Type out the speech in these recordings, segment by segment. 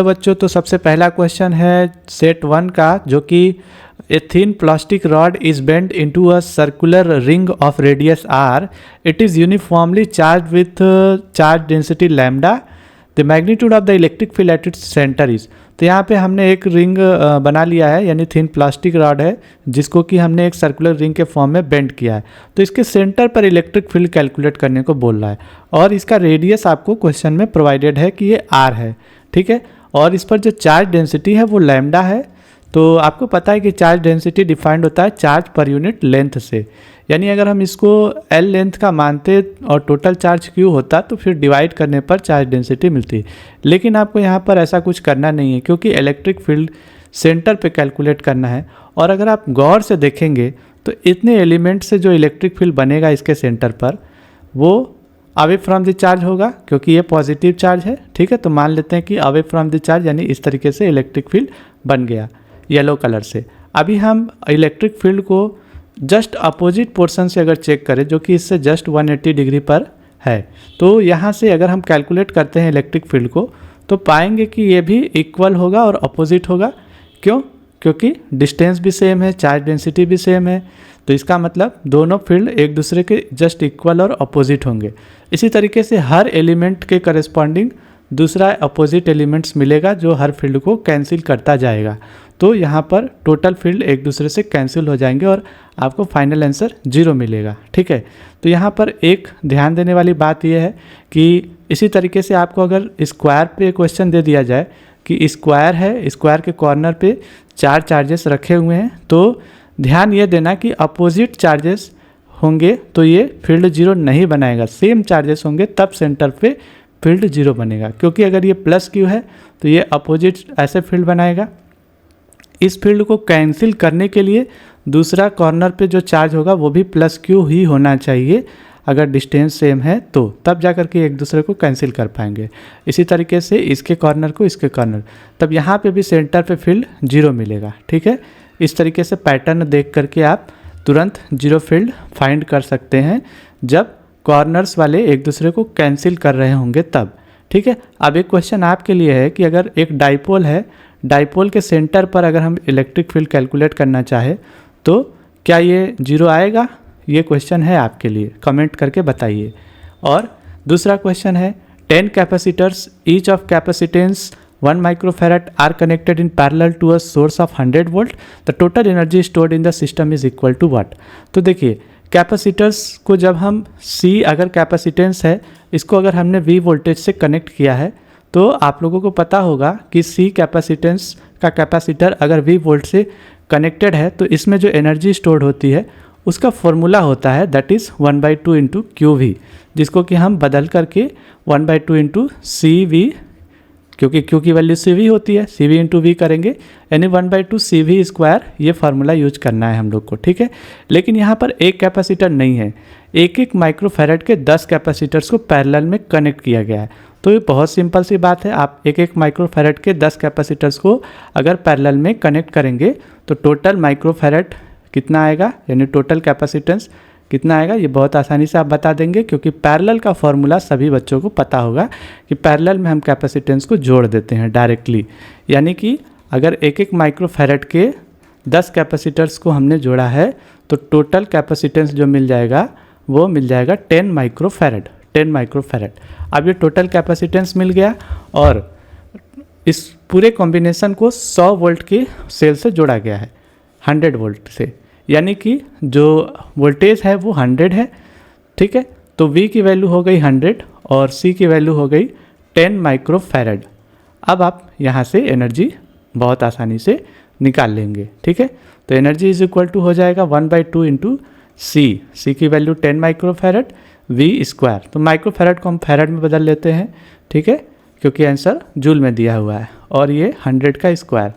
बच्चों, तो सबसे पहला क्वेश्चन है सेट 1 का, जो कि a thin plastic rod is bend into a circular ring of radius r. It is uniformly charge with charge density lambda. The magnitude of the electric field at its centre is. तो यहाँ पे हमने एक ring बना लिया है, यानी thin plastic rod है जिसको कि हमने एक सर्कुलर रिंग के फॉर्म में बेंड किया है. तो इसके सेंटर पर इलेक्ट्रिक फील्ड कैलकुलेट करने को बोल रहा है, और इसका रेडियस आपको क्वेश्चन में प्रोवाइडेड है कि ये r है. ठीक है, और इस पर जो चार्ज डेंसिटी है वो लैम्डा है. तो आपको पता है कि चार्ज डेंसिटी डिफाइंड होता है चार्ज पर यूनिट लेंथ से, यानी अगर हम इसको L लेंथ का मानते और टोटल चार्ज Q होता तो फिर डिवाइड करने पर चार्ज डेंसिटी मिलती. लेकिन आपको यहाँ पर ऐसा कुछ करना नहीं है, क्योंकि इलेक्ट्रिक फील्ड सेंटर पे कैलकुलेट करना है. और अगर आप गौर से देखेंगे तो इतने एलिमेंट से जो इलेक्ट्रिक फील्ड बनेगा इसके सेंटर पर, वो अवे फ्रॉम द चार्ज होगा, क्योंकि ये पॉजिटिव चार्ज है. ठीक है, तो मान लेते हैं कि अवे फ्रॉम द चार्ज, यानी इस तरीके से इलेक्ट्रिक फील्ड बन गया येलो कलर से. अभी हम इलेक्ट्रिक फील्ड को जस्ट अपोजिट पोर्शन से अगर चेक करें, जो कि इससे जस्ट 180 डिग्री पर है, तो यहाँ से अगर हम कैलकुलेट करते हैं इलेक्ट्रिक फील्ड को, तो पाएंगे कि ये भी इक्वल होगा और अपोजिट होगा. क्यों? क्योंकि डिस्टेंस भी सेम है, चार्ज डेंसिटी भी सेम है. तो इसका मतलब दोनों फील्ड एक दूसरे के जस्ट इक्वल और अपोजिट होंगे. इसी तरीके से हर एलिमेंट के करस्पॉन्डिंग दूसरा अपोजिट एलिमेंट्स मिलेगा, जो हर फील्ड को कैंसिल करता जाएगा. तो यहाँ पर टोटल फील्ड एक दूसरे से कैंसिल हो जाएंगे और आपको फाइनल आंसर 0 मिलेगा. ठीक है, तो यहाँ पर एक ध्यान देने वाली बात यह है कि इसी तरीके से आपको अगर स्क्वायर पे क्वेश्चन दे दिया जाए कि स्क्वायर है, स्क्वायर के कॉर्नर पे 4 चार्जेस रखे हुए हैं, तो ध्यान ये देना कि अपोजिट चार्जेस होंगे तो ये फील्ड 0 नहीं बनाएगा. सेम चार्जेस होंगे तब सेंटर पे फील्ड 0 बनेगा, क्योंकि अगर ये प्लस Q है तो ये अपोजिट ऐसे फील्ड बनाएगा. इस फील्ड को कैंसिल करने के लिए दूसरा कॉर्नर पे जो चार्ज होगा वो भी प्लस Q ही होना चाहिए. अगर डिस्टेंस सेम है तो तब जा कर के एक दूसरे को कैंसिल कर पाएंगे. इसी तरीके से इसके कॉर्नर को इसके कॉर्नर, तब यहाँ पे भी सेंटर पे फील्ड 0 मिलेगा. ठीक है, इस तरीके से पैटर्न देख करके आप तुरंत 0 फील्ड फाइंड कर सकते हैं जब कॉर्नर्स वाले एक दूसरे को कैंसिल कर रहे होंगे तब. ठीक है, अब एक क्वेश्चन आपके लिए है कि अगर एक डाइपोल है, डाइपोल के सेंटर पर अगर हम इलेक्ट्रिक फील्ड कैलकुलेट करना चाहे तो क्या ये 0 आएगा? ये क्वेश्चन है आपके लिए, कमेंट करके बताइए. और दूसरा क्वेश्चन है 10 capacitors each of capacitance 1 microfarad are connected in parallel to a source of 100 volt. The total energy stored in the system is equal to what? तो देखिए, कैपेसिटर्स को जब हम C अगर कैपेसिटेंस है, इसको अगर हमने V वोल्टेज से कनेक्ट किया है, तो आप लोगों को पता होगा कि C कैपेसिटेंस का कैपेसिटर अगर V वोल्ट से कनेक्टेड है तो इसमें जो एनर्जी स्टोर्ड होती है उसका फॉर्मूला होता है दैट इज़ 1/2 इंटू QV, जिसको कि हम बदल करके 1/2 इंटू CV, क्योंकि Q की वैल्यू CV होती है, CV इंटू V करेंगे, यानी 1/2 CV स्क्वायर, ये फार्मूला यूज करना है हम लोग को. ठीक है, लेकिन यहाँ पर एक कैपेसिटर नहीं है, एक माइक्रोफैरड के 10 कैपेसिटर्स को पैरेलल में कनेक्ट किया गया है. तो ये बहुत सिंपल सी बात है, आप एक माइक्रोफैरड के 10 कैपेसिटर्स को अगर पैरेलल में कनेक्ट करेंगे तो टोटल माइक्रोफैरड कितना आएगा, यानी टोटल कैपेसिटेंस कितना आएगा, ये बहुत आसानी से आप बता देंगे, क्योंकि पैरेलल का फॉर्मूला सभी बच्चों को पता होगा कि पैरेलल में हम कैपेसिटेंस को जोड़ देते हैं डायरेक्टली. यानी कि अगर एक माइक्रोफैरड के 10 कैपेसिटर्स को हमने जोड़ा है तो टोटल कैपेसिटेंस जो मिल जाएगा वो मिल जाएगा 10 माइक्रोफैरड. अब ये टोटल कैपेसिटेंस मिल गया और इस पूरे कॉम्बिनेशन को 100 वोल्ट के सेल से जोड़ा गया है 100 वोल्ट से, यानी कि जो वोल्टेज है वो 100 है. ठीक है, तो V की वैल्यू हो गई 100 और C की वैल्यू हो गई 10 माइक्रोफैरड. अब आप यहाँ से एनर्जी बहुत आसानी से निकाल लेंगे. ठीक है, तो एनर्जी इज इक्वल टू हो जाएगा 1/2 इंटू C की वैल्यू 10 माइक्रोफैरड, V स्क्वायर, तो माइक्रोफैरड को हम फैरड में बदल लेते हैं. ठीक है, क्योंकि आंसर जूल में दिया हुआ है, और ये 100 का स्क्वायर.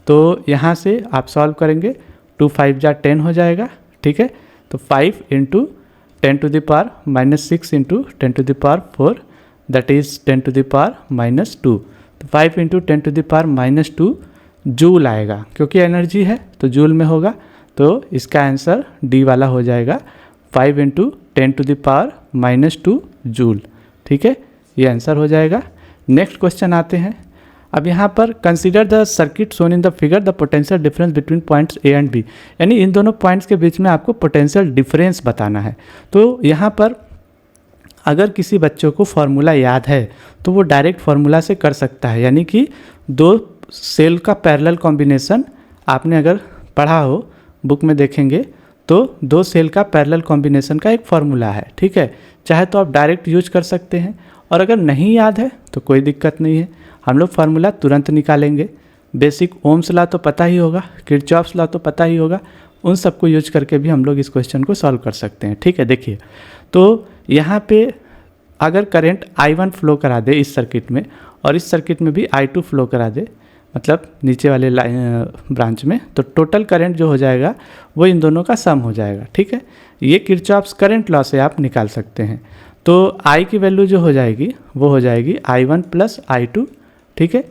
तो यहाँ से आप सॉल्व करेंगे, 2 5 जा 10 हो जाएगा. ठीक है, तो 5 into 10 to the power -6 into 10 to the power 4, that is 10 to the power -2. तो 5 into 10 to the power -2 joule आएगा, क्योंकि एनर्जी है तो जूल में होगा. तो इसका आंसर डी वाला हो जाएगा 5 into 10 to the power -2 joule. ठीक है, ये आंसर हो जाएगा. नेक्स्ट क्वेश्चन आते हैं. अब यहाँ पर consider the circuit shown in the figure the potential difference between points A and B, यानी इन दोनों पॉइंट्स के बीच में आपको पोटेंशियल डिफरेंस बताना है। तो यहाँ पर अगर किसी बच्चों को फार्मूला याद है तो वो डायरेक्ट फार्मूला से कर सकता है, यानी कि दो सेल का पैरेलल कॉम्बिनेशन आपने अगर पढ़ा हो, बुक में देखेंगे तो दो सेल का पैरेलल कॉम्बिनेशन का एक फार्मूला है, ठीक है। चाहे तो आप डायरेक्ट यूज कर सकते हैं, और अगर नहीं याद है तो कोई दिक्कत नहीं है, हम लोग फार्मूला तुरंत निकालेंगे। बेसिक ओम्स लॉ तो पता ही होगा, किरचॉफ्स लॉ तो पता ही होगा, उन सबको यूज करके भी हम लोग इस क्वेश्चन को सॉल्व कर सकते हैं, ठीक है। देखिए, तो यहाँ पे अगर करंट I1 फ्लो करा दे इस सर्किट में, और इस सर्किट में भी I2 फ्लो करा दे, मतलब नीचे वाले ब्रांच में, तो टोटल करंट जो हो जाएगा वो इन दोनों का सम हो जाएगा, ठीक है। ये किरचॉफ्स करंट लॉ से आप निकाल सकते हैं। तो I की वैल्यू जो हो जाएगी वो हो जाएगी I1 प्लस I2, ठीक है।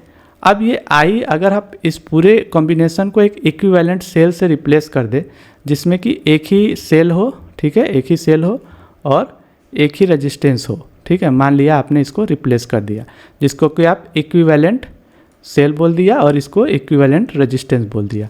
अब ये I अगर आप इस पूरे कॉम्बिनेशन को एक इक्विवेलेंट सेल से रिप्लेस कर दे, जिसमें कि एक ही सेल हो, ठीक है, एक ही सेल हो और एक ही रेजिस्टेंस हो, ठीक है। मान लिया आपने इसको रिप्लेस कर दिया, जिसको कि आप इक्विवेलेंट सेल बोल दिया और इसको इक्विवेलेंट रेजिस्टेंस बोल दिया।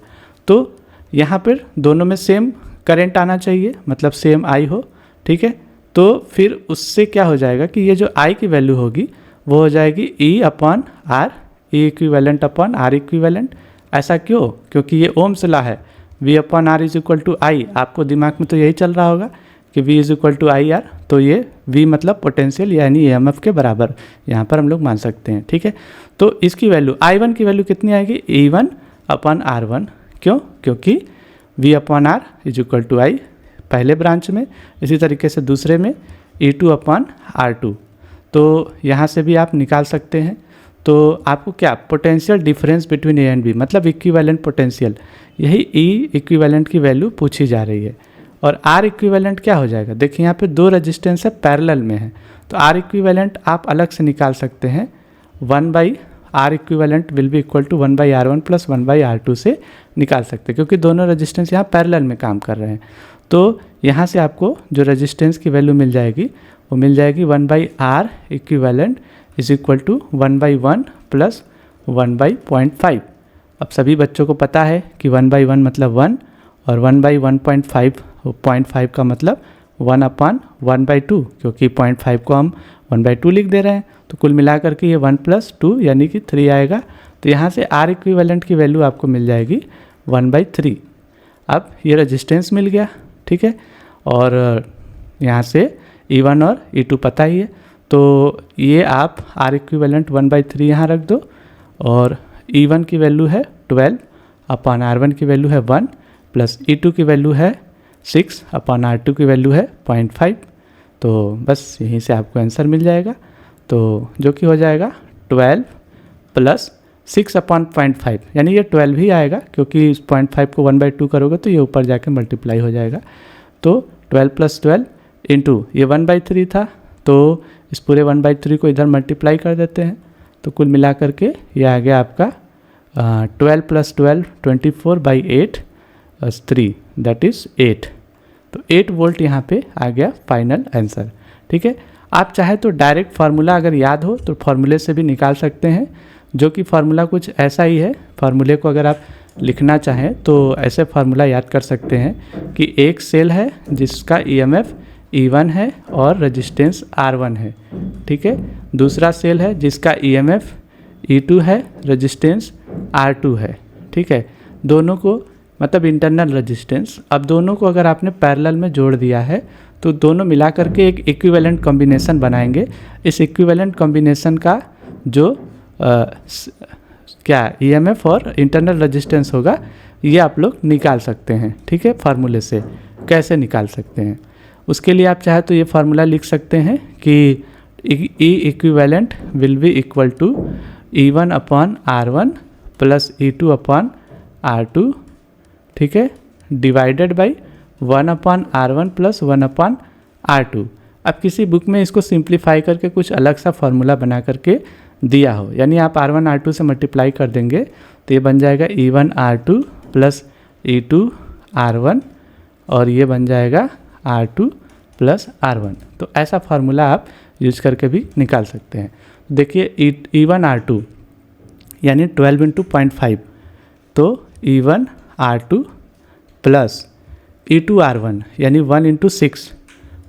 तो यहाँ पर दोनों में सेम करंट आना चाहिए, मतलब सेम I हो, ठीक है। तो फिर उससे क्या हो जाएगा कि ये जो I की वैल्यू होगी वो हो जाएगी E upon R, E equivalent upon R equivalent. ऐसा क्यों? क्योंकि ये ओम्स लॉ है, V upon R is equal to I। आपको दिमाग में तो यही चल रहा होगा कि V is equal to I R, तो ये V मतलब पोटेंशियल यानी EMF के बराबर यहाँ पर हम लोग मान सकते हैं, ठीक है। तो इसकी वैल्यू I1 की वैल्यू कितनी आएगी? E1 upon R1। क्यों? क्योंकि V upon R is equal to I पहले ब्रांच में, इसी तरीके से दूसरे में E2 अपॉन R2। तो यहाँ से भी आप निकाल सकते हैं। तो आपको क्या potential difference between A and B, मतलब इक्विवेलेंट पोटेंशियल, यही E इक्विवेलेंट की वैल्यू पूछी जा रही है। और R इक्विवेलेंट क्या हो जाएगा? देखिए यहाँ पे दो रेजिस्टेंस है, पैरेलल में है, तो R इक्विवेलेंट आप अलग से निकाल सकते हैं। 1/R equivalent will be equal to 1/R1 plus 1/R2 से निकाल सकते हैं, क्योंकि दोनों रेजिस्टेंस यहाँ पैरेलल में काम कर रहे हैं। तो यहाँ से आपको जो रेजिस्टेंस की वैल्यू मिल जाएगी वो मिल जाएगी 1/R equivalent is equal to 1/1 plus 1/0.5। अब सभी बच्चों को पता है कि 1/1 मतलब 1 और 1/1.5 का मतलब 1 अपॉन 1/2, क्योंकि 0.5 को हम 1/2 लिख दे रहे हैं। तो कुल मिलाकर के ये 1 + 2 यानी कि 3 आएगा। तो यहाँ से R इक्विवेलेंट की वैल्यू आपको मिल जाएगी 1/3। अब ये रेजिस्टेंस मिल गया, ठीक है। और यहाँ से E1 और E2 पता ही है, तो ये आप R इक्विवेलेंट 1/3 यहाँ रख दो, और E1 की वैल्यू है 12 अपॉन R1 की वैल्यू है 1 प्लस E2 की वैल्यू है 6 अपॉन R2 की वैल्यू है 0.5। तो बस यहीं से आपको आंसर मिल जाएगा, तो जो कि हो जाएगा 12 प्लस 6 अपॉन 0.5, यानी ये 12 ही आएगा, क्योंकि इस 0.5 को 1/2 करोगे तो ये ऊपर जाके मल्टीप्लाई हो जाएगा। तो 12 + 12 इंटू ये 1/3 था, तो इस पूरे 1/3 को इधर मल्टीप्लाई कर देते हैं, तो कुल मिला करके ये आ गया आपका 12 + 12 24/8 3 दैट इज़ 8। तो 8 वोल्ट यहाँ पे आ गया फाइनल आंसर, ठीक है। आप चाहे तो डायरेक्ट फार्मूला अगर याद हो तो फार्मूले से भी निकाल सकते हैं, जो कि फार्मूला कुछ ऐसा ही है। फार्मूले को अगर आप लिखना चाहें तो ऐसे फार्मूला याद कर सकते हैं कि एक सेल है जिसका EMF E1 है और रेजिस्टेंस R1 है, ठीक है। दूसरा सेल है जिसका EMF E2 है, रेजिस्टेंस R2 है, ठीक है। दोनों को मतलब इंटरनल रेजिस्टेंस, अब दोनों को अगर आपने पैरेलल में जोड़ दिया है तो दोनों मिला करके एक इक्विवेलेंट कॉम्बिनेशन बनाएंगे। इस इक्विवेलेंट कॉम्बिनेशन का जो क्या EMF और इंटरनल रेजिस्टेंस होगा ये आप लोग निकाल सकते हैं, ठीक है। फार्मूले से कैसे निकाल सकते हैं, उसके लिए आप चाहे तो ये फार्मूला लिख सकते हैं कि E equivalent will be equal to E1 upon R1 plus E2 upon R2, ठीक है, divided by 1 upon R1 plus 1 upon R2। अब किसी बुक में इसको सिंप्लीफाई करके कुछ अलग सा फार्मूला बना करके दिया हो, यानी आप R1 R2 से मल्टीप्लाई कर देंगे तो ये बन जाएगा E1 R2 plus E2 R1, और ये बन जाएगा R2 प्लस R1। तो ऐसा फार्मूला आप यूज करके भी निकाल सकते हैं। देखिए E1 R2 यानी 12 इंटू 0.5, तो E1 R2 plus E2 R1 यानी 1 इंटू 6,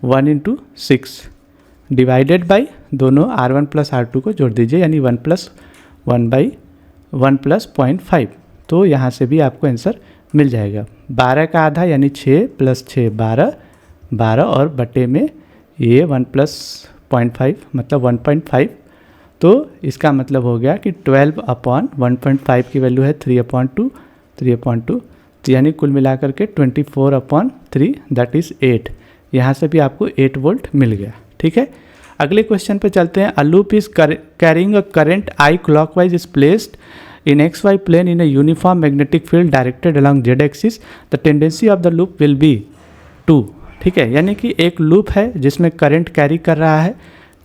1 इंटू 6 डिवाइडेड बाई दोनों R1 प्लस R2 को जोड़ दीजिए, यानी 1 प्लस 1 बाई 1 प्लस 0.5। तो यहाँ से भी आपको आंसर मिल जाएगा। 12 का आधा यानी 6 प्लस 6 12, 12 और बटे में ये 1 प्लस 0.5 मतलब 1.5। तो इसका मतलब हो गया कि 12 अपॉन 1.5 की वैल्यू है 3/2, 3/2, तो यानी कुल मिलाकर के 24/3 दैट इज़ 8। यहाँ से भी आपको 8 वोल्ट मिल गया। ठीक है, अगले क्वेश्चन पे चलते हैं। A loop is carrying a current I clockwise is placed in XY plane in a uniform magnetic field directed along Z axis, the tendency of the loop will be 2। ठीक है, यानी कि एक लूप है जिसमें करंट कैरी कर रहा है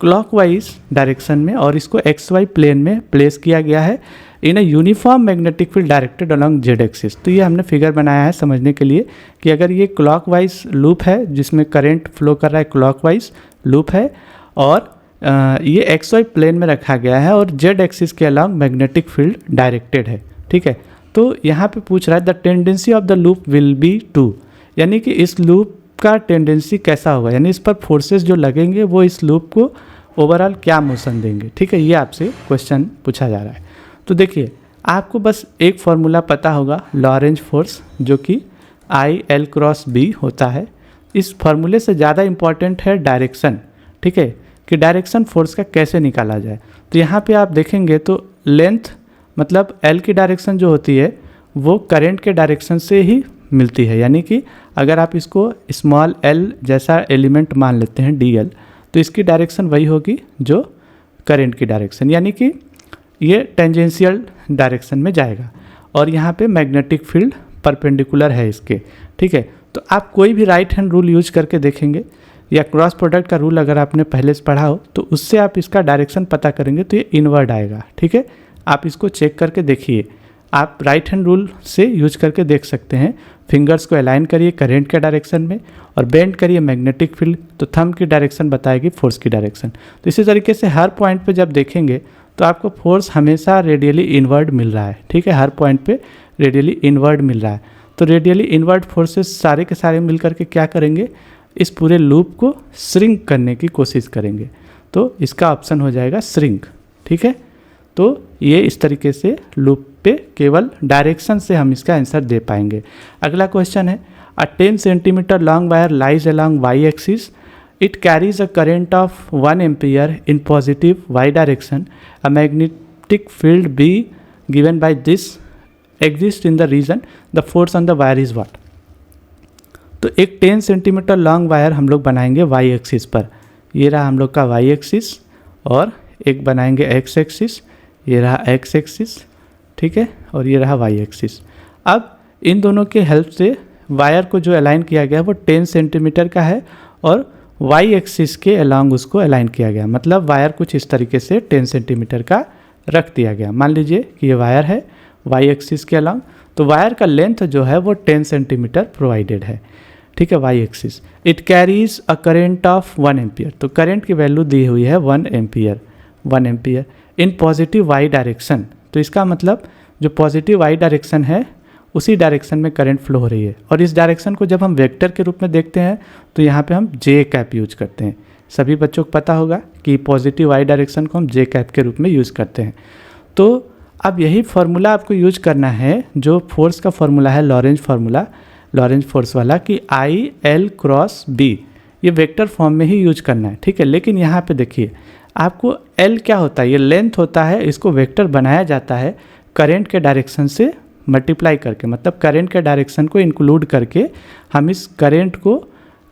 क्लॉकवाइज डायरेक्शन में और इसको XY प्लेन में प्लेस किया गया है in a uniform magnetic field directed along Z axis. तो ये हमने फिगर बनाया है समझने के लिए कि अगर ये क्लॉकवाइज लूप है जिसमें करंट फ्लो कर रहा है, क्लॉकवाइज लूप है और ये XY प्लेन में रखा गया है और Z एक्सिस के अलॉन्ग मैग्नेटिक फील्ड डायरेक्टेड है। ठीक है, तो यहाँ पे पूछ रहा है the tendency of the loop will be 2, यानी कि इस लूप का टेंडेंसी कैसा होगा, यानी इस पर फोर्सेस जो लगेंगे वो इस लूप को ओवरऑल क्या मोशन देंगे। ठीक है, ये आपसे क्वेश्चन पूछा जा रहा है। तो देखिए, आपको बस एक फॉर्मूला पता होगा लॉरेंज फोर्स, जो कि I/L×B होता है। इस फार्मूले से ज़्यादा इम्पॉर्टेंट है डायरेक्शन। ठीक है, कि डायरेक्शन फोर्स का कैसे निकाला जाए। तो यहाँ पे आप देखेंगे तो लेंथ मतलब L की डायरेक्शन जो होती है वो करंट के डायरेक्शन से ही मिलती है, यानी कि अगर आप इसको स्मॉल l जैसा एलिमेंट मान लेते हैं dl, तो इसकी डायरेक्शन वही होगी जो करंट की डायरेक्शन, यानी कि ये टेंजेंशियल डायरेक्शन में जाएगा और यहाँ पे मैग्नेटिक फील्ड परपेंडिकुलर है इसके। ठीक है, तो आप कोई भी राइट हैंड रूल यूज करके देखेंगे या क्रॉस प्रोडक्ट का रूल अगर आपने पहले से पढ़ा हो तो उससे आप इसका डायरेक्शन पता करेंगे तो ये इनवर्ड आएगा। ठीक है, आप इसको चेक करके देखिए, आप राइट हैंड रूल से यूज करके देख सकते हैं। फिंगर्स को अलाइन करिए करंट के डायरेक्शन में और बेंड करिए मैग्नेटिक फील्ड, तो थंब की डायरेक्शन बताएगी फोर्स की डायरेक्शन। तो इसी तरीके से हर पॉइंट पे जब देखेंगे तो आपको फोर्स हमेशा रेडियली इनवर्ड मिल रहा है। ठीक है, हर पॉइंट पे रेडियली इनवर्ड मिल रहा है। तो रेडियली इनवर्ड फोर्सेस सारे के सारे मिल करके क्या करेंगे, इस पूरे लूप को श्रिंक करने की कोशिश करेंगे। तो इसका ऑप्शन हो जाएगा श्रिंक। ठीक है, तो ये इस तरीके से लूप पे केवल डायरेक्शन से हम इसका आंसर दे पाएंगे। अगला क्वेश्चन है, a 10 centimetre long wire lies along y axis, it carries a current of 1 ampere in positive y direction, a magnetic field B given by this exist in the region, the force on the wire is what. तो एक 10 centimetre long wire हम लोग बनाएंगे y axis पर, ये रहा हम लोग का y एक्सिस, और एक बनाएंगे x एक्सिस, ये रहा x एक्सिस। ठीक है, और ये रहा y एक्सिस। अब इन दोनों के हेल्प से वायर को जो अलाइन किया गया वो 10 सेंटीमीटर का है और y एक्सिस के अलॉन्ग उसको अलाइन किया गया, मतलब वायर कुछ इस तरीके से 10 सेंटीमीटर का रख दिया गया। मान लीजिए कि ये वायर है y एक्सिस के अलॉन्ग, तो वायर का लेंथ जो है वो 10 सेंटीमीटर प्रोवाइडेड है। ठीक है, y axis. It carries a current of 1 ampere, तो करंट की वैल्यू दी हुई है 1 ampere, 1 ampere in positive y direction. तो इसका मतलब जो पॉजिटिव y डायरेक्शन है उसी डायरेक्शन में करंट फ्लो हो रही है, और इस डायरेक्शन को जब हम वेक्टर के रूप में देखते हैं तो यहाँ पे हम जे कैप यूज करते हैं। सभी बच्चों को पता होगा कि पॉजिटिव y डायरेक्शन को हम जे कैप के रूप में यूज़ करते हैं। तो अब यही फार्मूला आपको यूज करना है जो फोर्स का फार्मूला है, लॉरेंज फार्मूला, लॉरेंज फोर्स वाला, कि I/L×B ये वेक्टर फॉर्म में ही यूज करना है। ठीक है, लेकिन यहाँ पे देखिए आपको L क्या होता है, ये लेंथ होता है, इसको वेक्टर बनाया जाता है करंट के डायरेक्शन से मल्टीप्लाई करके, मतलब करंट के डायरेक्शन को इंक्लूड करके हम इस करंट को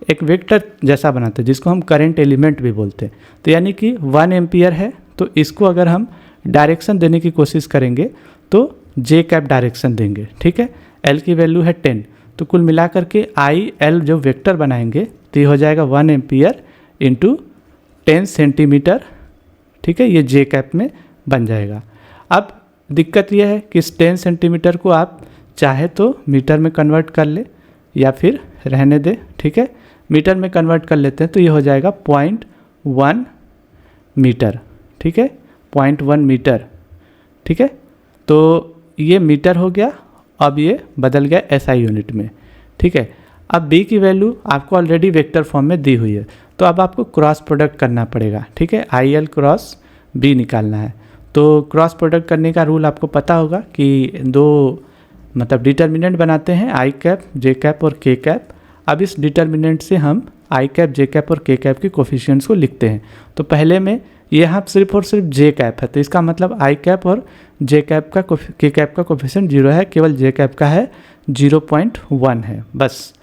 एक वेक्टर जैसा बनाते हैं जिसको हम करंट एलिमेंट भी बोलते हैं। तो यानी कि 1 एम्पियर है, तो इसको अगर हम डायरेक्शन देने की कोशिश करेंगे तो जे कैप डायरेक्शन देंगे। ठीक है, L की वैल्यू है 10, तो कुल मिलाकर के I/L जो वेक्टर बनाएंगे तो ये हो जाएगा 1 एम्पियर इंटू 10 सेंटीमीटर। ठीक है, ये जे कैप में बन जाएगा। अब दिक्कत यह है कि इस 10 सेंटीमीटर को आप चाहे तो मीटर में कन्वर्ट कर ले या फिर रहने दे। ठीक है, मीटर में कन्वर्ट कर लेते हैं तो ये हो जाएगा 0.1 मीटर। ठीक है, 0.1 मीटर। ठीक है, तो ये मीटर हो गया, अब ये बदल गया एसआई यूनिट में, ठीक है। अब बी की वैल्यू आपको ऑलरेडी वेक्टर फॉर्म में दी हुई है, तो अब आपको क्रॉस प्रोडक्ट करना पड़ेगा, ठीक है। आई एल क्रॉस बी निकालना है। तो क्रॉस प्रोडक्ट करने का रूल आपको पता होगा कि दो मतलब डिटर्मिनेंट बनाते हैं, आई कैप, जे कैप और के कैप। अब इस डिटर्मिनेंट से हम आई कैप, जे कैप और के कैप के कोफिशिएंट्स को लिखते हैं। तो पहले में ये यहाँ सिर्फ और सिर्फ जे कैप है, तो इसका मतलब आई कैप और जे कैप का के कैप का कोफिशिएंट 0 है, केवल जे कैप का है 0.1 है बस,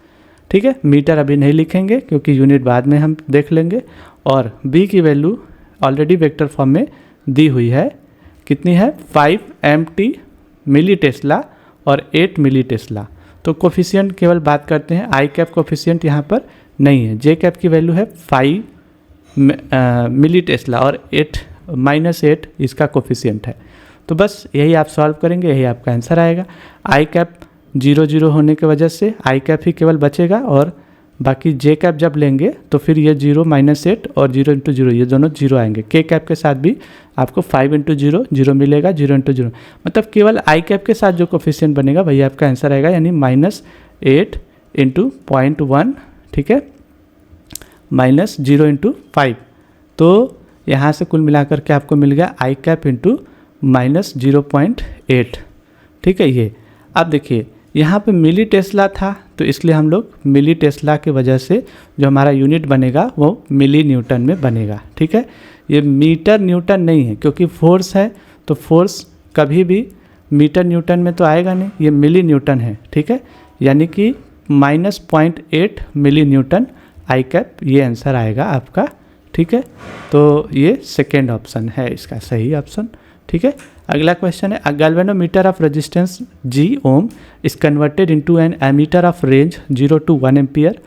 ठीक है। मीटर अभी नहीं लिखेंगे क्योंकि यूनिट बाद में हम देख लेंगे। और बी की वैल्यू ऑलरेडी वेक्टर फॉर्म में दी हुई है, कितनी है 5 MT मिली टेस्ला और 8 मिली टेस्ला। तो कोफिशिएंट केवल बात करते हैं, आई कैप कोफिशिएंट यहाँ पर नहीं है। जे कैप की वैल्यू है 5 मिली टेस्ला और 8 इसका कोफिशिएंट है। तो बस यही आप सॉल्व करेंगे, यही आपका आंसर आएगा। आई कैप 0 होने की वजह से आई कैप ही केवल बचेगा, और बाकी जे कैप जब लेंगे तो फिर ये 0 -8 और 0 × 0 ये दोनों 0 आएंगे। के कैप के साथ भी आपको 5 × 0 0 मिलेगा, 0 × 0 मतलब केवल आई कैप के साथ जो कोफिशिएंट बनेगा वही आपका आंसर आएगा, यानी -8 × 0.1, ठीक है, -0 × 5। तो यहाँ से कुल मिलाकर के आपको मिल गया आई कैप इंटू -0.8, ठीक है। ये अब देखिए यहाँ पे मिली टेस्ला था, तो इसलिए हम लोग मिली टेस्ला की वजह से जो हमारा यूनिट बनेगा वो मिली न्यूटन में बनेगा, ठीक है। ये मीटर न्यूटन नहीं है, क्योंकि फोर्स है तो फोर्स कभी भी मीटर न्यूटन में तो आएगा नहीं, ये मिली न्यूटन है, ठीक है। यानी कि -0.8 मिली न्यूटन आई कैप, ये आंसर आएगा आपका, ठीक है। तो ये सेकेंड ऑप्शन है इसका सही ऑप्शन, ठीक है। अगला क्वेश्चन है, a galvanometer of resistance G ohm is converted into an ammeter of range 0 to 1 ampere,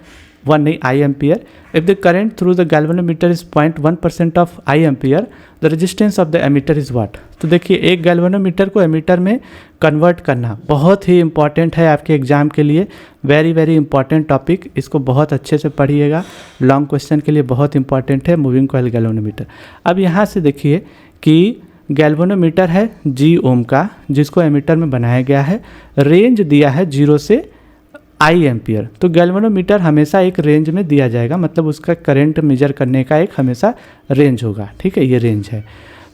1 नहीं I ampere. If the current through the galvanometer is 0.1% of I ampere, the resistance of the ammeter is what. तो देखिए एक galvanometer को ammeter में convert करना बहुत ही important है आपके एग्जाम के लिए, वेरी वेरी इंपॉर्टेंट टॉपिक, इसको बहुत अच्छे से पढ़िएगा, लॉन्ग क्वेश्चन के लिए बहुत इंपॉर्टेंट है मूविंग कॉइल गैल्वेनोमीटर। अब यहाँ से देखिए कि गैल्वेनोमीटर है G ओम का, जिसको एमीटर में बनाया गया है, रेंज दिया है 0 से I एम्पियर। तो गैल्वेनोमीटर हमेशा एक रेंज में दिया जाएगा, मतलब उसका करंट मेजर करने का एक हमेशा रेंज होगा, ठीक है, ये रेंज है।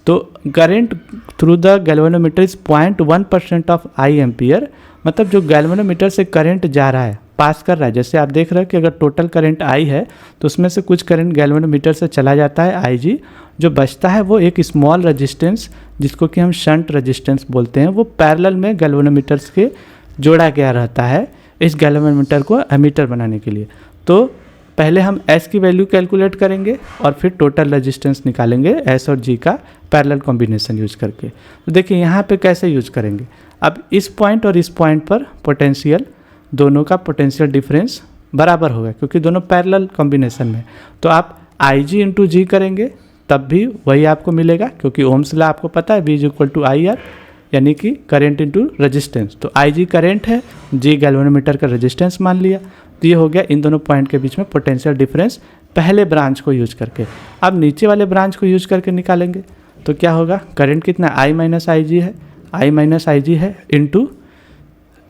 तो current through the galvanometer is 0.1% of I ampere, मतलब जो गैल्वेनोमीटर से करंट जा रहा है, पास कर रहा है, जैसे आप देख रहे हो कि अगर टोटल करंट I है तो उसमें से कुछ करंट गैल्वेनोमीटर से चला जाता है IG, जो बचता है वो एक स्मॉल रेजिस्टेंस जिसको कि हम शंट रेजिस्टेंस बोलते हैं, वो पैरेलल में गैल्वेनोमीटर्स के जोड़ा गया रहता है इस गैल्वेनोमीटर को एमीटर बनाने के लिए। तो पहले हम S की वैल्यू कैलकुलेट करेंगे और फिर टोटल रेजिस्टेंस निकालेंगे S और G का पैरेलल कॉम्बिनेशन यूज करके। तो देखिए यहाँ पे कैसे यूज करेंगे, अब इस पॉइंट और इस पॉइंट पर पोटेंशियल, दोनों का पोटेंशियल डिफरेंस बराबर होगा क्योंकि दोनों पैरेलल कॉम्बिनेशन में। तो आप IG × G करेंगे तब भी वही आपको मिलेगा, क्योंकि ओम्स लॉ आपको पता है, V = IR, यानी कि करंट इंटू रेजिस्टेंस। तो IG करंट है, G गैल्वेनोमीटर का रेजिस्टेंस मान लिया, तो ये हो गया इन दोनों पॉइंट के बीच में पोटेंशियल डिफरेंस पहले ब्रांच को यूज करके। अब नीचे वाले ब्रांच को यूज करके निकालेंगे तो क्या होगा, करंट कितना I - IG है, I - IG है इंटू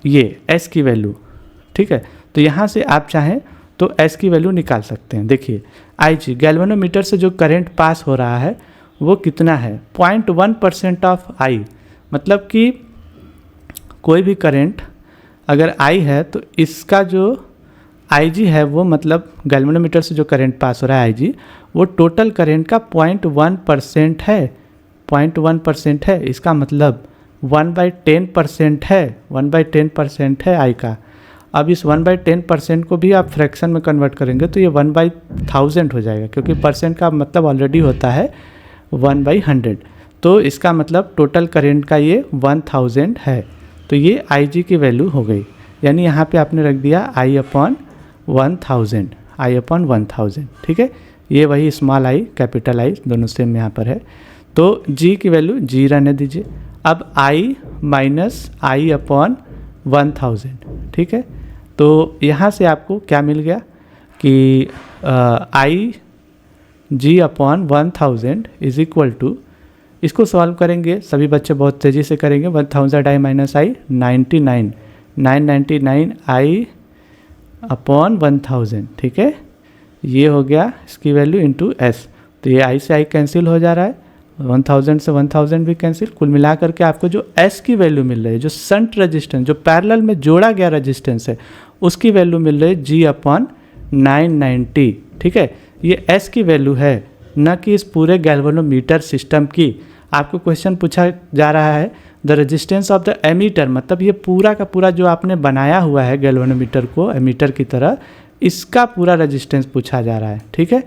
ये S की वैल्यू, ठीक है। तो यहाँ से आप चाहें तो S की वैल्यू निकाल सकते हैं। देखिए IG गैल्वेनोमीटर से जो करंट पास हो रहा है वो कितना है, 0.1% ऑफ I, मतलब कि कोई भी करंट अगर I है तो इसका जो IG है वो, मतलब गैल्वेनोमीटर से जो करंट पास हो रहा है IG, वो टोटल करंट का 0.1% है, 0.1% है। इसका मतलब 1/10% है, 1/10% है I का। अब इस 1/10% को भी आप फ्रैक्शन में कन्वर्ट करेंगे तो ये 1/1000 हो जाएगा, क्योंकि परसेंट का मतलब ऑलरेडी होता है 1/100। तो इसका मतलब टोटल करंट का ये 1000 है। तो ये IG की वैल्यू हो गई, यानी यहाँ पे आपने रख दिया I/1000, I/1000, ठीक है। ये वही स्मॉल I कैपिटल I दोनों सेम यहाँ पर है। तो G की वैल्यू G रहने दीजिए। अब I - I/1000, ठीक है। तो यहाँ से आपको क्या मिल गया कि IG/1000 इज इक्वल टू, इसको सॉल्व करेंगे, सभी बच्चे बहुत तेज़ी से करेंगे। 1000 i minus I 99, 999 i upon 1000, ठीक है, ये हो गया इसकी वैल्यू इंटू एस। तो ये i से i कैंसिल हो जा रहा है, 1000 से 1000 भी कैंसिल। कुल मिला करके आपको जो s की वैल्यू मिल रही है, जो शंट रेजिस्टेंस, जो पैरेलल में जोड़ा गया रेजिस्टेंस है, उसकी वैल्यू मिल रही है g अपॉन 990, ठीक है। ये s की वैल्यू है, न कि इस पूरे गैल्वेनोमीटर सिस्टम की। आपको क्वेश्चन पूछा जा रहा है the resistance of the ammeter, मतलब ये पूरा का पूरा जो आपने बनाया हुआ है गैल्वेनोमीटर को एमीटर की तरह, इसका पूरा रेजिस्टेंस पूछा जा रहा है, ठीक है।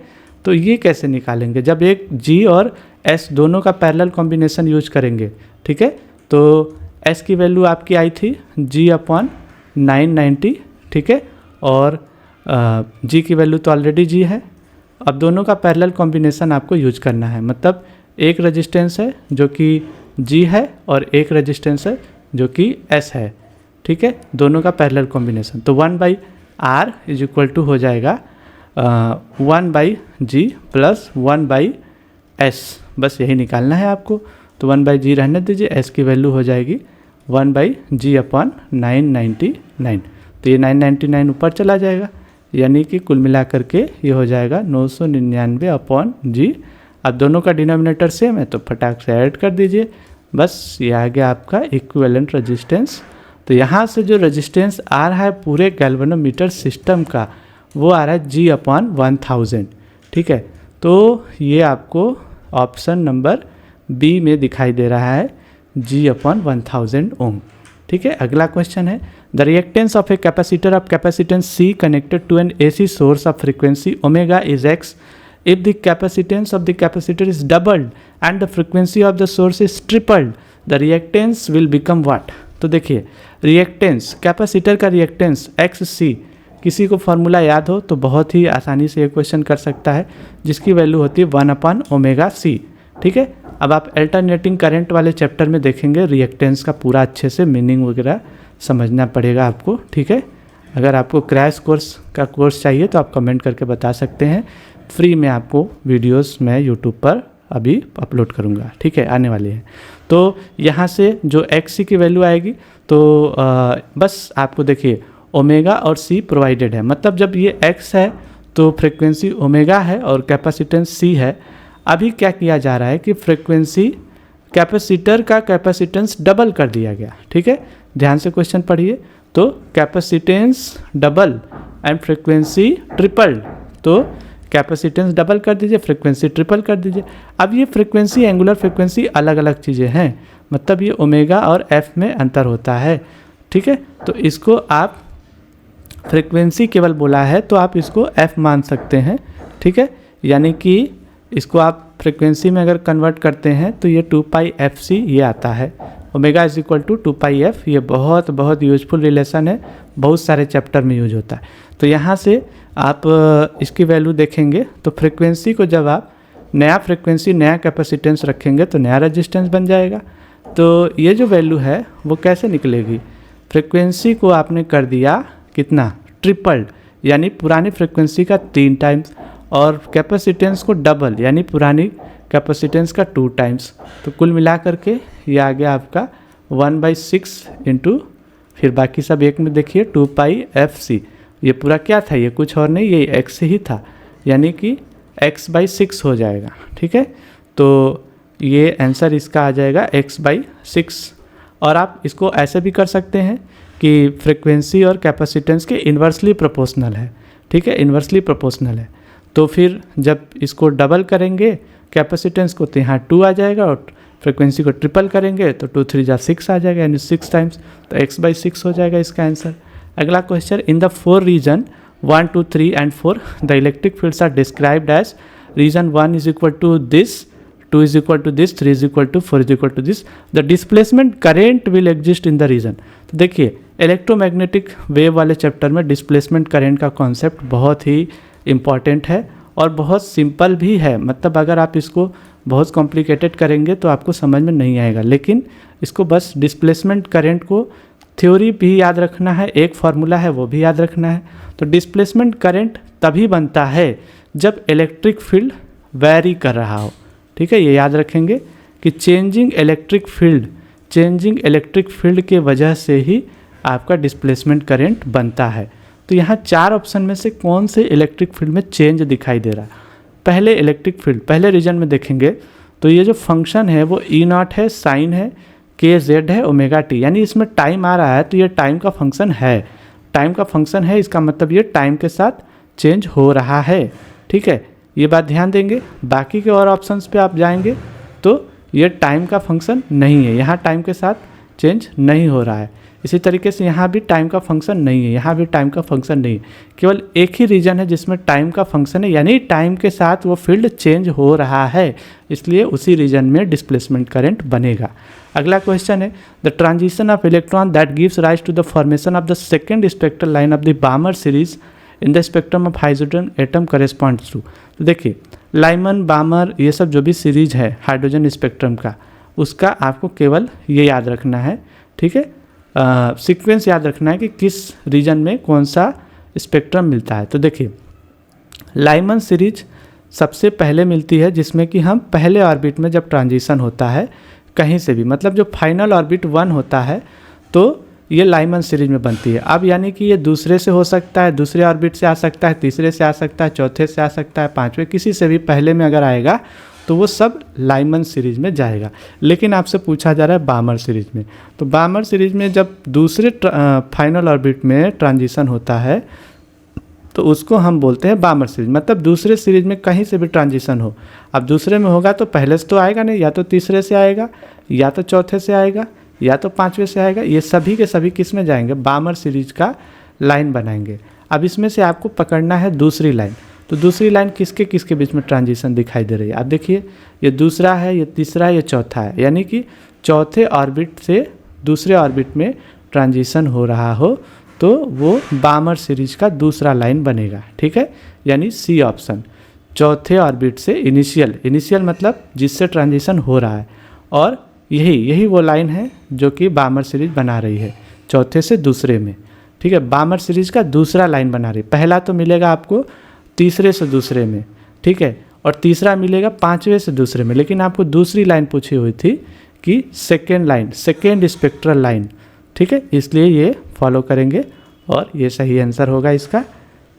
तो ये कैसे निकालेंगे, जब एक G और S दोनों का पैरेलल कॉम्बिनेशन यूज करेंगे, ठीक है। तो S की वैल्यू आपकी आई थी G अपॉन 990, ठीक है, और G की वैल्यू तो ऑलरेडी G है। अब दोनों का पैरेलल कॉम्बिनेशन आपको यूज करना है, मतलब एक रेजिस्टेंस है जो कि G है और एक रेजिस्टेंस है जो कि S है, ठीक है, दोनों का पैरेलल कॉम्बिनेशन। तो 1/R इज इक्वल टू हो जाएगा 1/G प्लस 1/S, बस यही निकालना है आपको। तो 1/G रहने दीजिए, S की वैल्यू हो जाएगी 1/G अपॉन 999। तो ये 999 ऊपर चला जाएगा, यानी कि कुल मिला करके ये हो जाएगा 999 अपॉन G। अब दोनों का डिनोमिनेटर सेम है तो फटाक से ऐड कर दीजिए, बस ये आ गया आपका इक्विवेलेंट रेजिस्टेंस। तो यहाँ से जो रेजिस्टेंस आ रहा है पूरे गैल्वेनोमीटर सिस्टम का, वो आ रहा है G अपॉन 1000, ठीक है। तो ये आपको ऑप्शन नंबर बी में दिखाई दे रहा है G अपॉन 1000 ओम, ठीक है। अगला क्वेश्चन है the reactance of a capacitor of capacitance C connected to an AC source of frequency omega is X if the capacitance of the capacitor is doubled and the frequency of the source is tripled, the reactance will become what? तो देखिए reactance, capacitor का reactance XC, किसी को formula याद हो तो बहुत ही आसानी से ये क्वेश्चन कर सकता है, जिसकी वैल्यू होती है 1/ωc, ठीक है। अब आप अल्टरनेटिंग करंट वाले चैप्टर में देखेंगे, रिएक्टेंस का पूरा अच्छे से मीनिंग वगैरह समझना पड़ेगा आपको, ठीक है। अगर आपको क्रैश कोर्स का कोर्स चाहिए तो आप कमेंट करके बता सकते हैं, फ्री में आपको वीडियोस मैं यूट्यूब पर अभी अपलोड करूँगा, ठीक है, आने वाली है। तो यहाँ से जो XC की वैल्यू आएगी तो बस आपको देखिए ओमेगा और C प्रोवाइडेड है, मतलब जब ये X है तो फ्रिक्वेंसी ओमेगा है और कैपेसिटेंस C है। अभी क्या किया जा रहा है कि फ्रिक्वेंसी कैपेसिटर का कैपेसिटेंस डबल कर दिया गया, ठीक है, ध्यान से क्वेश्चन पढ़िए। तो capacitance double and frequency triple, तो कैपेसिटेंस डबल कर दीजिए, फ्रिक्वेंसी ट्रिपल कर दीजिए। अब ये फ्रिक्वेंसी एंगुलर फ्रिक्वेंसी अलग अलग चीज़ें हैं, मतलब ये ओमेगा और F में अंतर होता है, ठीक है। तो इसको आप फ्रिक्वेंसी केवल बोला है तो आप इसको F मान सकते हैं, ठीक है, यानी कि इसको आप फ्रिक्वेंसी में अगर कन्वर्ट करते हैं तो ये 2πfc ये आता है, omega is equal to 2πf। ये बहुत बहुत यूजफुल रिलेशन है, बहुत सारे चैप्टर में यूज होता है। तो यहाँ से आप इसकी वैल्यू देखेंगे तो फ्रिक्वेंसी को जब आप नया फ्रिक्वेंसी नया कैपेसिटेंस रखेंगे तो नया रेजिस्टेंस बन जाएगा। तो ये जो वैल्यू है वो कैसे निकलेगी, फ्रिक्वेंसी को आपने कर दिया कितना, ट्रिपल्ड, यानी पुरानी फ्रिक्वेंसी का 3 टाइम्स, और कैपेसिटेंस को डबल, यानी पुरानी कैपेसिटेंस का 2 टाइम्स। तो कुल मिला करके ये आ गया आपका 1/6 इंटू, फिर बाकी सब एक में देखिए 2πfc। ये पूरा क्या था, ये कुछ और नहीं, ये x ही था, यानी कि x/6 हो जाएगा, ठीक है। तो ये आंसर इसका आ जाएगा x/6। और आप इसको ऐसे भी कर सकते हैं कि फ्रिक्वेंसी और कैपेसिटेंस के इन्वर्सली प्रोपोर्शनल है, ठीक है, इन्वर्सली प्रोपोर्शनल है। तो फिर जब इसको डबल करेंगे कैपेसिटेंस को तो यहाँ 2 आ जाएगा, और फ्रिक्वेंसी को ट्रिपल करेंगे तो 2 3 जा 6 आ जाएगा, यानी 6 टाइम्स, तो x/6 हो जाएगा इसका आंसर। अगला question, in the 4 region 1 2 3 and 4 the electric fields are described as region 1 is equal to this, 2 is equal to this, 3 is equal to 4 is equal to this, the displacement current will exist in the region. तो देखिए electromagnetic wave वाले chapter में displacement current का concept बहुत ही important है और बहुत सिंपल भी है, मतलब अगर आप इसको बहुत कॉम्प्लिकेटेड करेंगे तो आपको समझ में नहीं आएगा, लेकिन इसको बस डिस्प्लेसमेंट करेंट को थ्योरी भी याद रखना है, एक फार्मूला है वो भी याद रखना है। तो डिस्प्लेसमेंट करंट तभी बनता है जब इलेक्ट्रिक फील्ड वैरी कर रहा हो, ठीक है, ये याद रखेंगे कि कि चेंजिंग इलेक्ट्रिक फील्ड के वजह से ही आपका डिस्प्लेसमेंट करंट बनता है। तो यहाँ 4 ऑप्शन में से कौन से इलेक्ट्रिक फील्ड में चेंज दिखाई दे रहा है? पहले इलेक्ट्रिक फील्ड, पहले रीजन में देखेंगे तो ये जो फंक्शन है वो E0 है, साइन है, kz है, ओमेगा टी, यानी इसमें टाइम आ रहा है तो ये टाइम का फंक्शन है। टाइम का फंक्शन है, इसका मतलब ये टाइम के साथ चेंज हो रहा है। ठीक है, ये बात ध्यान देंगे। बाकी के और ऑप्शंस पे आप जाएंगे तो ये टाइम का फंक्शन नहीं है, यहाँ टाइम के साथ चेंज नहीं हो रहा है। इसी तरीके से यहाँ भी टाइम का फंक्शन नहीं है, यहाँ भी टाइम का फंक्शन नहीं है। केवल एक ही रीजन है जिसमें टाइम का फंक्शन है, यानी टाइम के साथ वो फील्ड चेंज हो रहा है, इसलिए उसी रीजन में डिस्प्लेसमेंट करंट बनेगा। अगला क्वेश्चन है the transition of electron that gives rise to the formation of the second spectral line of the Balmer series in the spectrum of hydrogen atom corresponds to. तो देखिए Lyman, बामर, ये सब जो भी series है हाइड्रोजन स्पेक्ट्रम का, उसका आपको केवल ये याद रखना है। ठीक है, सीक्वेंस याद रखना है कि किस रीजन में कौन सा स्पेक्ट्रम मिलता है। तो देखिए लाइमन सीरीज सबसे पहले मिलती है, जिसमें कि हम पहले ऑर्बिट में जब ट्रांजिशन होता है कहीं से भी, मतलब जो फाइनल ऑर्बिट 1 होता है तो ये लाइमन सीरीज में बनती है। अब यानी कि ये दूसरे से हो सकता है, दूसरे ऑर्बिट से आ सकता है, तीसरे से आ सकता है, चौथे से आ सकता है, पांचवें, किसी से भी पहले में अगर आएगा तो वो सब लाइमन सीरीज में जाएगा। लेकिन आपसे पूछा जा रहा है बामर सीरीज में, तो बामर सीरीज में जब दूसरे फाइनल ऑर्बिट में ट्रांजिशन होता है तो उसको हम बोलते हैं बामर सीरीज, मतलब दूसरे सीरीज में कहीं से भी ट्रांजिशन हो। अब दूसरे में होगा तो पहले से तो आएगा नहीं, या तो तीसरे से आएगा, या तो चौथे से आएगा, या तो पांचवें से आएगा। ये सभी के सभी किस में जाएंगे? बामर सीरीज का लाइन बनाएंगे। अब इसमें से आपको पकड़ना है दूसरी लाइन। तो दूसरी लाइन किसके किसके बीच में ट्रांजिशन दिखाई दे रही है? आप देखिए ये दूसरा है, ये तीसरा है, ये चौथा है, यानी कि चौथे ऑर्बिट से दूसरे ऑर्बिट में ट्रांजिशन हो रहा हो तो वो बामर सीरीज का दूसरा लाइन बनेगा। ठीक है, यानी सी ऑप्शन, चौथे ऑर्बिट से इनिशियल मतलब जिससे ट्रांजिशन हो रहा है, और यही वो लाइन है जो कि बामर सीरीज बना रही है चौथे से दूसरे में। ठीक है, बामर सीरीज का दूसरा लाइन बना रही है। पहला तो मिलेगा आपको तीसरे से दूसरे में, ठीक है, और तीसरा मिलेगा पांचवें से दूसरे में, लेकिन आपको दूसरी लाइन पूछी हुई थी कि सेकेंड स्पेक्ट्रल लाइन। ठीक है, इसलिए ये फॉलो करेंगे और ये सही आंसर होगा इसका।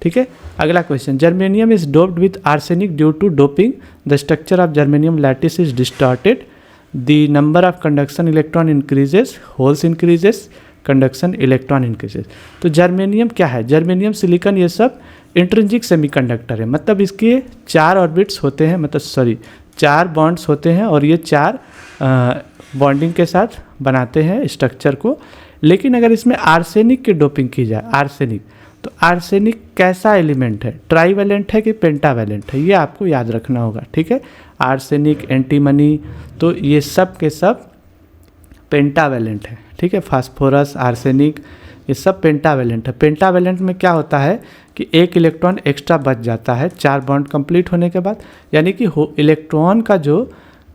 ठीक है, अगला question, germanium is doped with arsenic due to doping the structure of germanium lattice is distorted, the number of conduction electron increases, holes increases, conduction electron increases. तो जर्मेनियम क्या है? जर्मेनियम, सिलिकॉन, ये सब इंट्रिंसिक सेमीकंडक्टर है, मतलब इसके 4 orbits होते हैं, मतलब 4 बॉन्ड्स होते हैं, और ये 4 बॉन्डिंग के साथ बनाते हैं स्ट्रक्चर को। लेकिन अगर इसमें आर्सेनिक की डोपिंग की जाए, आर्सेनिक, तो आर्सेनिक कैसा एलिमेंट है? ट्राईवैलेंट है कि पेंटावैलेंट है? ये आपको याद रखना होगा। ठीक है, आर्सेनिक, एंटीमनी, तो ये सब के सब पेंटावैलेंट है। ठीक है, फास्फोरस, आर्सेनिक, ये सब पेंटावैलेंट है। पेंटावैलेंट में क्या होता है कि एक इलेक्ट्रॉन एक्स्ट्रा बच जाता है 4 बॉन्ड कंप्लीट होने के बाद, यानी कि इलेक्ट्रॉन का जो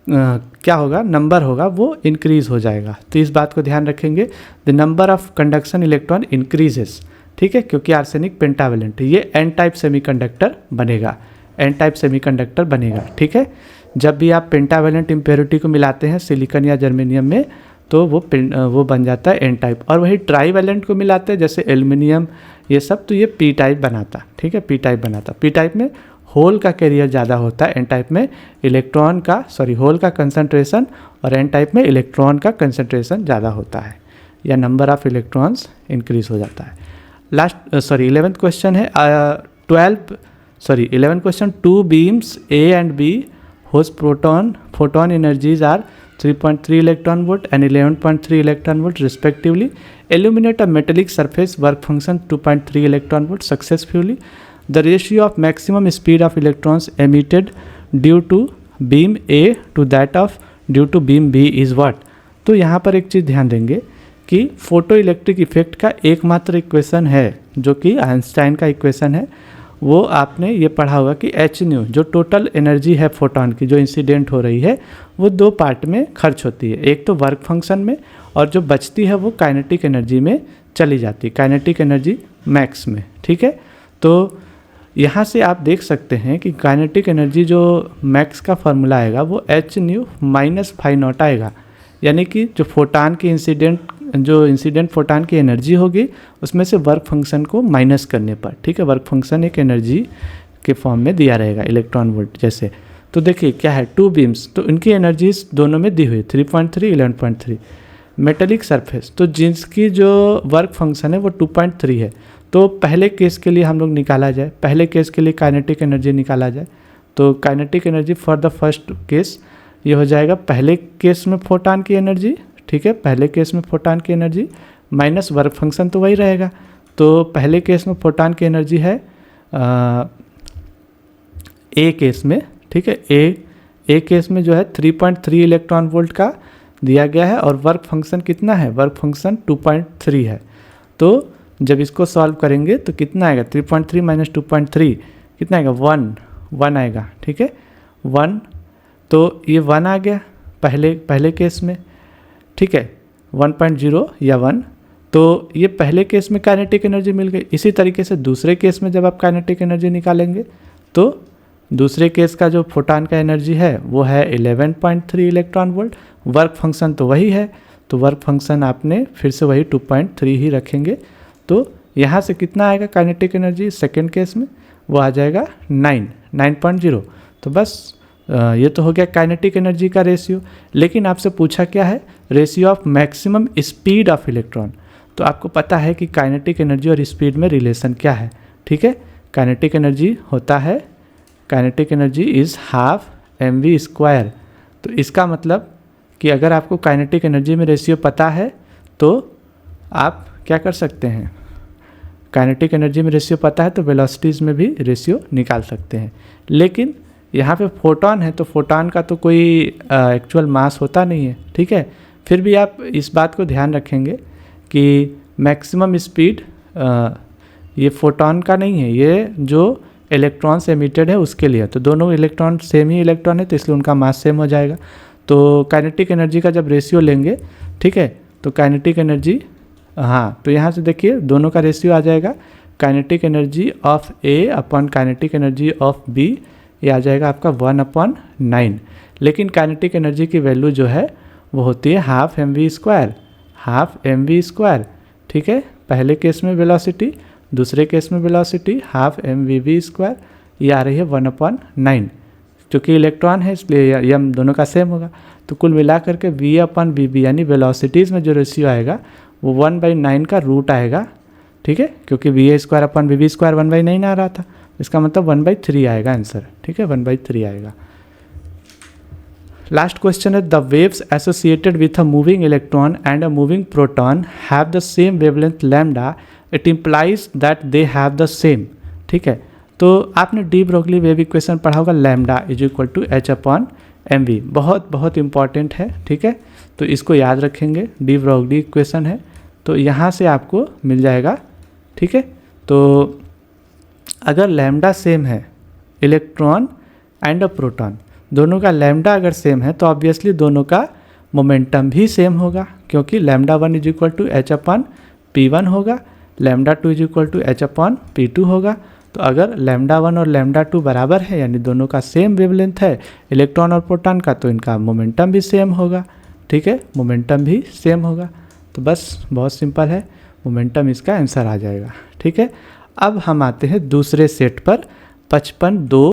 क्या होगा, नंबर होगा, वो इंक्रीज हो जाएगा। तो इस बात को ध्यान रखेंगे, the number of conduction electron increases. ठीक है, क्योंकि आर्सेनिक पेंटावैलेंट है, ये एन टाइप सेमीकंडक्टर बनेगा, एन टाइप सेमीकंडक्टर बनेगा। ठीक है, जब भी आप पेंटावैलेंट इम्प्योरिटी को मिलाते हैं सिलिकॉन या जर्मेनियम में तो वो बन जाता है एन टाइप, और वही ट्राईवैलेंट को मिलाते हैं जैसे एल्युमिनियम, ये सब, तो ये पी टाइप बनाता। ठीक है, पी टाइप बनाता। पी टाइप में होल का कैरियर ज़्यादा होता है, एन टाइप में होल का कंसंट्रेशन, और एन टाइप में इलेक्ट्रॉन का कंसंट्रेशन ज़्यादा होता है, या नंबर ऑफ इलेक्ट्रॉन्स इंक्रीज हो जाता है। 11th क्वेश्चन है 11th question, 2 beams A and B whose photon energies are 3.3 electron volt and 11.3 electron volt respectively illuminate a metallic surface, work function 2.3 electron volt successfully. The ratio of maximum speed of electrons emitted due to beam A to that of due to beam B is what? तो यहाँ पर एक चीज़ ध्यान देंगे कि photo electric effect का एकमात्र equation है जो कि आइंस्टाइन का इक्वेशन है, वो आपने ये पढ़ा होगा कि एच न्यू, जो टोटल एनर्जी है फोटोन की जो इंसिडेंट हो रही है, वो 2 पार्ट में खर्च होती है, एक तो वर्क फंक्शन में, और जो बचती है वो काइनेटिक एनर्जी में चली जाती है, काइनेटिक एनर्जी मैक्स में। ठीक है, तो यहाँ से आप देख सकते हैं कि काइनेटिक एनर्जी जो मैक्स का फार्मूला आएगा वो H new minus five not आएगा, यानी कि जो फोटान की इंसिडेंट फोटान की एनर्जी होगी उसमें से वर्क फंक्शन को माइनस करने पर, ठीक है, वर्क फंक्शन एक एनर्जी के फॉर्म में दिया रहेगा इलेक्ट्रॉन वोल्ट जैसे। तो देखिए क्या है, टू बीम्स, तो इनकी एनर्जीज दोनों में दी हुई 3.3 11.3। मेटेलिक सरफेस, तो जिसकी जो वर्क फंक्शन है वो 2.3 है। तो पहले केस के लिए हम लोग निकाला जाए, पहले केस के लिए काइनेटिक एनर्जी निकाला जाए, तो kinetic energy for the first case ये हो जाएगा पहले केस में फोटान की एनर्जी, ठीक है, पहले केस में फोटान की एनर्जी माइनस वर्क फंक्शन तो वही रहेगा। तो पहले केस में फोटान की एनर्जी है ए केस में, ठीक है, ए केस में जो है 3.3 इलेक्ट्रॉन वोल्ट का दिया गया है और वर्क फंक्शन कितना है, वर्क फंक्शन 2.3 है। तो जब इसको सॉल्व करेंगे तो कितना आएगा, 3.3 माइनस 2.3 कितना आएगा, 1 आएगा, ठीक है, 1। तो ये 1 आ गया पहले केस में, ठीक है, 1.0 या 1। तो ये पहले केस में काइनेटिक एनर्जी मिल गई। इसी तरीके से दूसरे केस में जब आप काइनेटिक एनर्जी निकालेंगे तो दूसरे केस का जो फोटान का एनर्जी है वो है 11.3 इलेक्ट्रॉन वोल्ट, वर्क फंक्शन तो वही है, तो वर्क फंक्शन आपने फिर से वही 2.3 ही रखेंगे। तो यहाँ से कितना आएगा काइनेटिक एनर्जी सेकेंड केस में, वो आ जाएगा 9.0। तो बस ये तो हो गया काइनेटिक एनर्जी का रेशियो। लेकिन आपसे पूछा क्या है, ratio of maximum speed of electron. तो आपको पता है कि काइनेटिक एनर्जी और स्पीड में रिलेशन क्या है, ठीक है, काइनेटिक एनर्जी होता है, kinetic energy is half mv²। तो इसका मतलब कि अगर आपको काइनेटिक एनर्जी में रेशियो पता है तो आप क्या कर सकते हैं, काइनेटिक एनर्जी में रेशियो पता है तो वेलोसिटीज़ में भी रेशियो निकाल सकते हैं। लेकिन यहाँ पे फोटॉन है तो फोटॉन का तो कोई एक्चुअल मास होता नहीं है, ठीक है। फिर भी आप इस बात को ध्यान रखेंगे कि मैक्सिमम स्पीड ये फोटॉन का नहीं है, ये जो इलेक्ट्रॉन से एमिटेड है उसके लिए। तो दोनों इलेक्ट्रॉन सेम ही इलेक्ट्रॉन है तो इसलिए उनका मास सेम हो जाएगा। तो काइनेटिक एनर्जी का जब रेशियो लेंगे, ठीक है, तो काइनेटिक एनर्जी, हाँ, तो यहाँ से देखिए दोनों का रेशियो आ जाएगा, kinetic energy of A upon kinetic energy of B, ये आ जाएगा आपका 1/9। लेकिन काइनेटिक एनर्जी की वैल्यू जो है वो होती है हाफ mv², ठीक है, पहले केस में वेलोसिटी, दूसरे केस में वेलोसिटी हाफ mv², ये आ रही है 1/9। क्योंकि इलेक्ट्रॉन है इसलिए ये हम दोनों का सेम होगा। तो कुल मिला करके v/vb यानी वेलोसिटीज़ में जो रेशियो आएगा वो 1/9 का रूट आएगा, ठीक है, क्योंकि va²/vb² 1/9 आ रहा था, इसका मतलब 1/3 आएगा आंसर, ठीक है, 1/3 आएगा। लास्ट क्वेश्चन है, the waves associated with a moving electron and a moving proton have the same wavelength lambda, it implies that they have the same, ठीक है। तो आपने डी ब्रोगली वेव इक्वेशन पढ़ा होगा, lambda is equal to h/mv, बहुत important है, ठीक है। तो इसको याद रखेंगे, डी ब्रोगली इक्वेशन है, तो यहाँ से आपको मिल जाएगा, ठीक है। तो अगर लैम्डा सेम है, इलेक्ट्रॉन एंड अ प्रोटॉन दोनों का लैम्डा अगर सेम है तो ऑब्वियसली दोनों का मोमेंटम भी सेम होगा, क्योंकि λ1 इज इक्वल टू h/p1 होगा, λ2 इज इक्वल टू h/p2 होगा। तो अगर λ1 और λ2 बराबर है यानी दोनों का सेम वेवलेंथ है इलेक्ट्रॉन और प्रोटॉन का, तो इनका मोमेंटम भी सेम होगा, ठीक है, मोमेंटम भी सेम होगा। तो बस बहुत सिंपल है, मोमेंटम इसका आंसर आ जाएगा, ठीक है। अब हम आते हैं दूसरे सेट पर, 55(2)